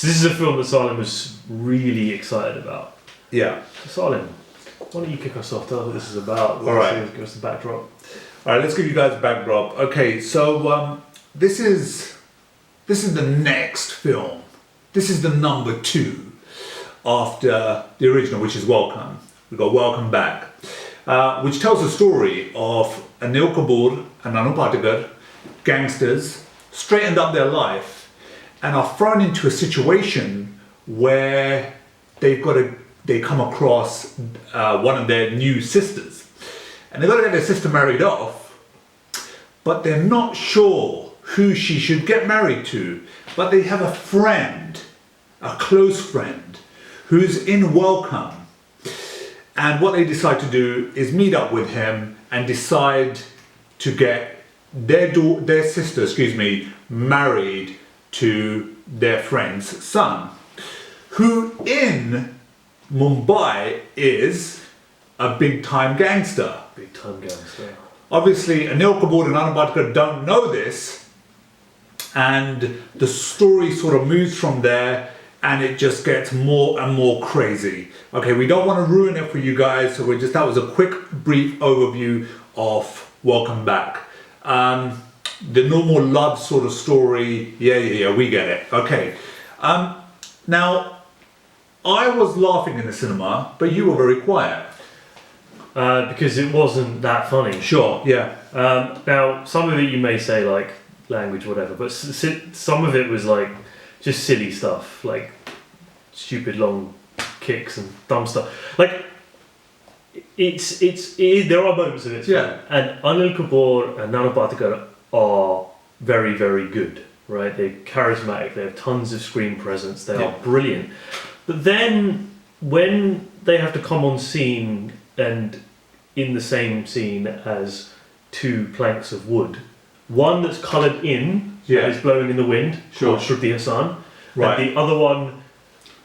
So this is a film that Salim was really excited about. Yeah. So Salim, why don't you kick us off? Tell us what this is about. All right. Give us the backdrop. All right, let's give you guys a backdrop. Okay, so this is the next film. This is the number 2 after the original, which is Welcome. We've got Welcome Back, which tells the story of Anil Kapoor and Anil Patekar, gangsters, straightened up their life and are thrown into a situation where they come across one of their new sisters. And they've got to get their sister married off, but they're not sure who she should get married to. But they have a friend, a close friend, who's in Welcome. And what they decide to do is meet up with him and decide to get their sister, married to their friend's son, who in Mumbai is a big-time gangster. Big-time gangster. Obviously, Anil Kapoor and Anil Patekar don't know this, and the story sort of moves from there, and it just gets more and more crazy. Okay, we don't want to ruin it for you guys, so that was a quick, brief overview of Welcome Back. The normal love sort of story, yeah, we get it. Okay, now, I was laughing in the cinema, but you were very quiet. Because it wasn't that funny. Sure, yeah. Now, some of it you may say like language, whatever, but some of it was like just silly stuff, like stupid long kicks and dumb stuff. Like there are moments of it. Yeah. And Anil Kapoor and Anil Patekar are very, very good, right? They're charismatic. They have tons of screen presence. They are brilliant. But then when they have to come on scene and in the same scene as 2 planks of wood, one that's coloured in, is blowing in the wind, called Shruti Hassan, right. and the other one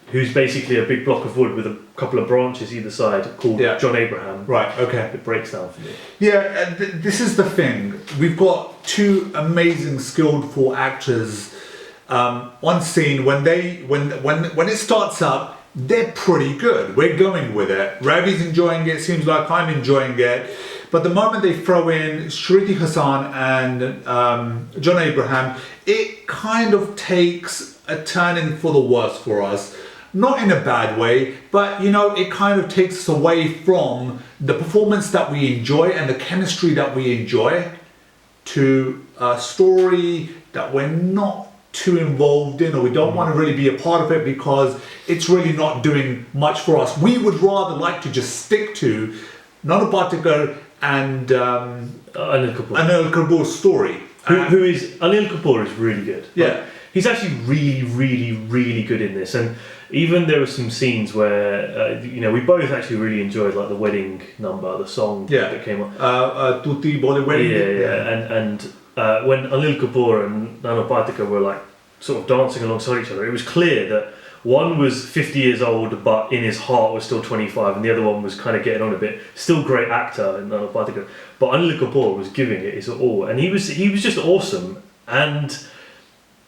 who's basically a big block of wood with a couple of branches either side, called John Abraham. Right, okay. It breaks down for me. Yeah, this is the thing. We've got 2 amazing, skillful actors on scene. When it starts up, they're pretty good. We're going with it. Ravi's enjoying it. Seems like I'm enjoying it. But the moment they throw in Shruti Hassan and John Abraham, it kind of takes a turning for the worse for us. Not in a bad way, but it kind of takes us away from the performance that we enjoy and the chemistry that we enjoy to a story that we're not too involved in, or we don't want to really be a part of it because it's really not doing much for us. We would rather like to just stick to Anil Patekar and Anil Kapoor's story. Who is Anil Kapoor is really good. Yeah. Like, he's actually really, really, really good in this. And even there were some scenes where we both actually really enjoyed like the wedding number, the song that came on. Tutti Bole Wedding. Yeah. And when Anil Kapoor and Anil Patekar were like sort of dancing alongside each other, it was clear that one was 50 years old, but in his heart was still 25, and the other one was kind of getting on a bit. Still great actor in Anil Patekar, but Anil Kapoor was giving it his all, and he was just awesome. And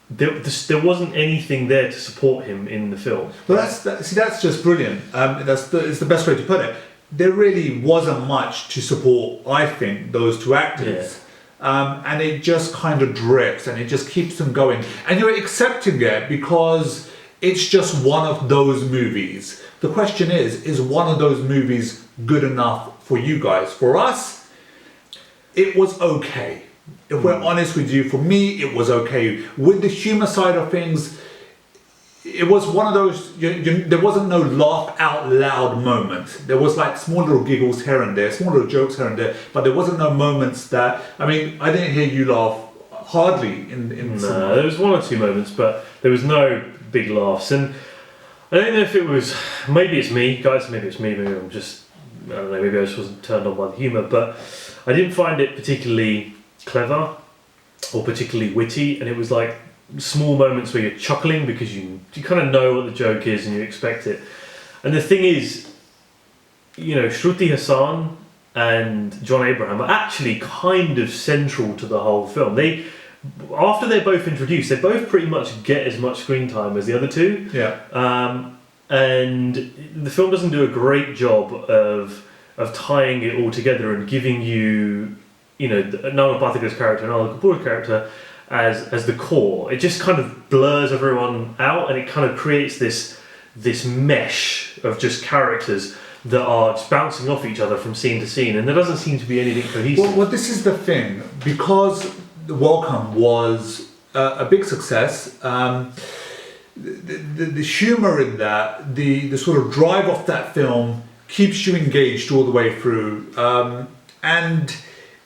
there wasn't anything there to support him in the film. Well, that's just brilliant. It's the best way to put it. There really wasn't much to support, I think, those 2 actors. Yeah. And it just kind of drifts and it just keeps them going. And you're accepting it because it's just one of those movies. The question is one of those movies good enough for you guys? For us, it was okay. If we're honest with you, for me, it was okay. With the humour side of things, it was one of those, there wasn't no laugh out loud moments. There was like small little giggles here and there, small little jokes here and there, but there wasn't no moments that, I didn't hear you laugh hardly in some. No, there was 1 or 2 moments, but there was no big laughs. And I don't know if it was, maybe it's me, guys, maybe it's me, maybe I'm just, I don't know, maybe I just wasn't turned on by the humour, but I didn't find it particularly clever or particularly witty, and it was like small moments where you're chuckling because you kind of know what the joke is and you expect it. And the thing is, Shruti Hassan and John Abraham are actually kind of central to the whole film. after they're both introduced, they both pretty much get as much screen time as the other two. Yeah. And the film doesn't do a great job of tying it all together and giving you, Nana Patekar's character and Anil Kapoor's character as the core. It just kind of blurs everyone out, and it kind of creates this mesh of just characters that are just bouncing off each other from scene to scene, and there doesn't seem to be anything cohesive. Well, this is the thing, because The Welcome was a big success. The humour in that, the sort of drive of that film keeps you engaged all the way through, and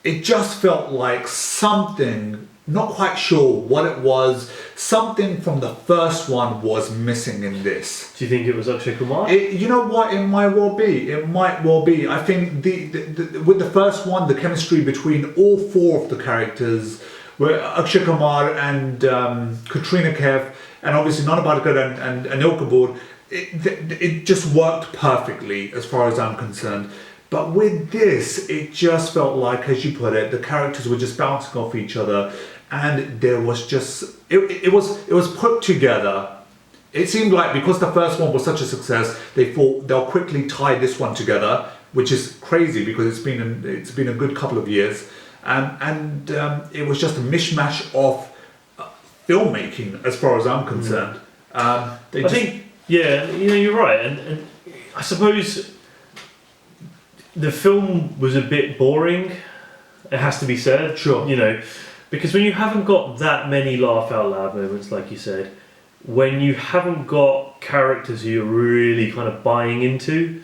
it just felt like something, not quite sure what it was, something from the first one was missing in this. Do you think it was Akshay Kumar? You know what? It might well be. It might well be. I think with the first one, the chemistry between all four of the characters, were Akshay Kumar and Katrina Kaif, and obviously Nana Patekar and Anil Kapoor, it just worked perfectly as far as I'm concerned. But with this, it just felt like, as you put it, the characters were just bouncing off each other, and there was just it was put together. It seemed like because the first one was such a success, they thought they'll quickly tie this one together, which is crazy because it's been a good couple of years, and it was just a mishmash of filmmaking as far as I'm concerned. I think you're right, and I suppose the film was a bit boring. It has to be said. Sure. Because when you haven't got that many laugh out loud moments, like you said, when you haven't got characters who you're really kind of buying into,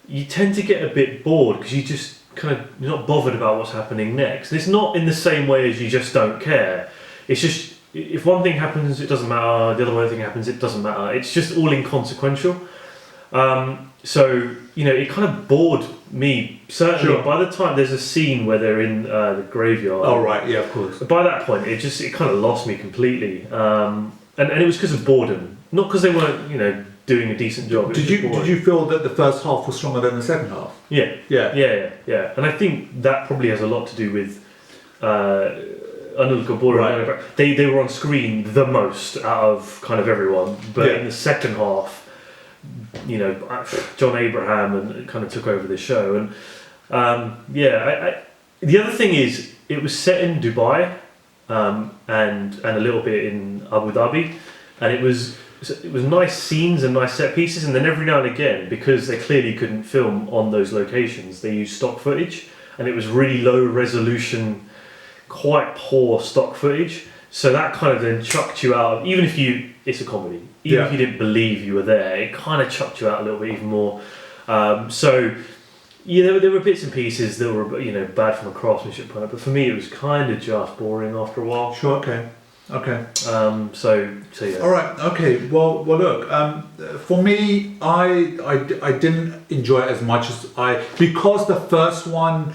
you tend to get a bit bored because you're not bothered about what's happening next. And it's not in the same way as you just don't care. It's just, if one thing happens, it doesn't matter. The other thing happens, it doesn't matter. It's just all inconsequential. So, it kind of bored me. Certainly, Sure. by the time there's a scene where they're in the graveyard. Oh right, yeah, of course. By that point, it kind of lost me completely. And it was because of boredom, not because they weren't, doing a decent job. Did you feel that the first half was stronger than the second half? Yeah. Yeah. And I think that probably has a lot to do with Anil Kapoor. Right. They were on screen the most out of kind of everyone, but Yeah. in the second half, John Abraham kind of took over the show. And the other thing is, it was set in Dubai and a little bit in Abu Dhabi, and it was nice scenes and nice set pieces. And then every now and again, because they clearly couldn't film on those locations, they used stock footage, and it was really low resolution, quite poor stock footage. So that kind of then chucked you out. Even if it's a comedy. Even if you didn't believe you were there, it kind of chucked you out a little bit even more. There were bits and pieces that were bad from a craftsmanship point of view, but for me it was kind of just boring after a while. Sure. Okay. So yeah. All right. Okay. Well. Look. For me, I didn't enjoy it as much as because the first one,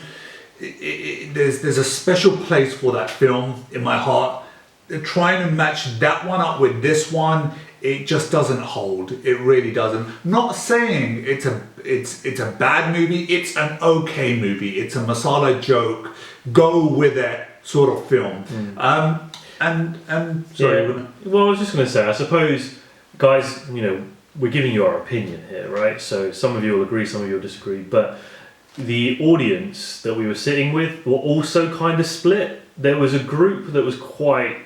there's a special place for that film in my heart. Trying to match that one up with this one, it just doesn't hold. It really doesn't. Not saying it's a bad movie. It's an okay movie. It's a masala joke, go with it sort of film. And sorry. Yeah. Well, I was just going to say, I suppose, guys, we're giving you our opinion here, right? So some of you will agree, some of you will disagree, but the audience that we were sitting with were also kind of split. There was a group that was quite,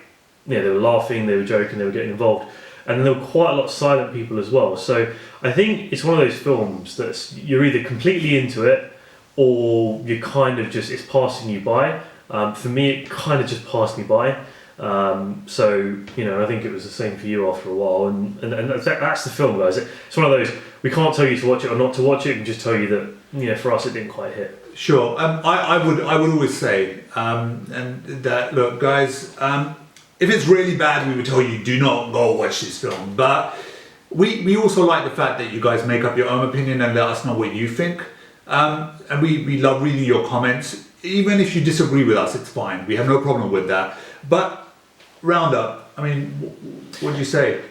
they were laughing, they were joking, they were getting involved, and there were quite a lot of silent people as well. So I think it's one of those films that you're either completely into it, or you kind of just, it's passing you by. For me, it kind of just passed me by. So I think it was the same for you after a while, and that's the film, guys. It's one of those, we can't tell you to watch it or not to watch it. We can just tell you that for us it didn't quite hit. Sure. I would always say and that, look, guys, if it's really bad, we would tell you do not go watch this film. But we also like the fact that you guys make up your own opinion and let us know what you think. And we love reading your comments. Even if you disagree with us, it's fine. We have no problem with that. But roundup, I mean, what do you say?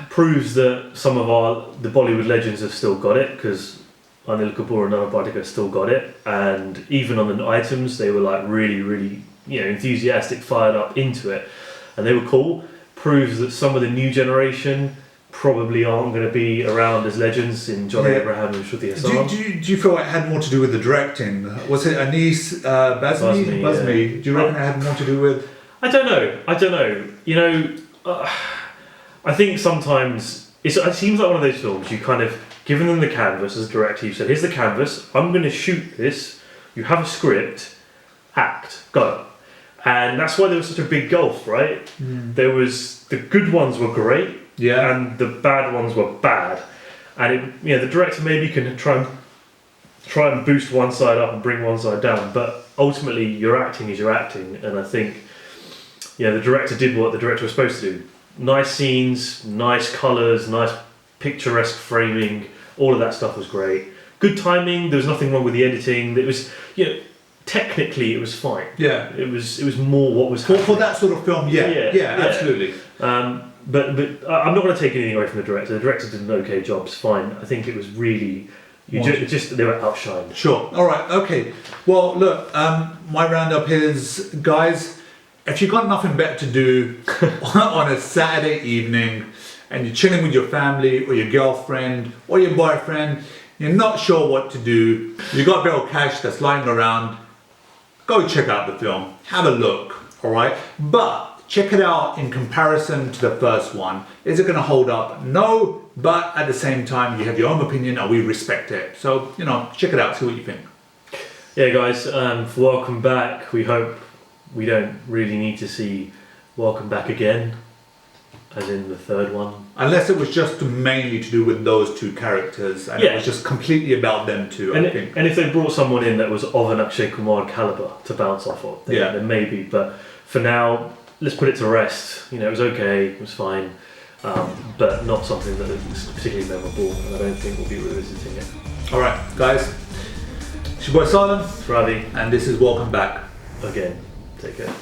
Proves that some of the Bollywood legends have still got it, because Anil Kapoor and Nana Patekar still got it, and even on the items they were like really, really enthusiastic, fired up into it, and they were cool. Proves that some of the new generation probably aren't going to be around as legends in John Abraham and Shruti Hassan. Do you feel it had more to do with the directing? Was it Anis Bazmi? Yeah. Do you reckon it had more to do with? I don't know. I think sometimes it seems like one of those films you kind of given them the canvas as a director. You said, "Here's the canvas. I'm going to shoot this. You have a script. Act. Go." And that's why there was such a big gulf, right? There was the good ones were great, and the bad ones were bad. And the director maybe can try and boost one side up and bring one side down, but ultimately your acting is your acting. And I think, the director did what the director was supposed to do. Nice scenes, nice colours, nice picturesque framing. All of that stuff was great. Good timing. There was nothing wrong with the editing. It was, technically it was fine. Yeah. It was more what was for that sort of film. Yeah, absolutely. But I'm not going to take anything away from the director. The director did an okay job. It's fine. I think it was really they were outshined. Sure. All right. Okay. Well, look. My roundup is, guys, if you've got nothing better to do on a Saturday evening and you're chilling with your family or your girlfriend or your boyfriend, you're not sure what to do, you got a bit of cash that's lying around, go check out the film. Have a look. All right. But check it out in comparison to the first one. Is it going to hold up? No. But at the same time, you have your own opinion and we respect it. So, check it out, see what you think. Yeah, guys, welcome back. We hope we don't really need to see Welcome Back again, as in the third one. Unless it was just mainly to do with those two characters, and it was just completely about them two, I think. And if they brought someone in that was of an Akshay Kumar calibre to bounce off of, then maybe. But for now, let's put it to rest. It was okay, it was fine, but not something that is particularly memorable, and I don't think we'll be revisiting it. Alright, guys. It's your boy Simon. Ravi. And this is Welcome Back. Again. Take care.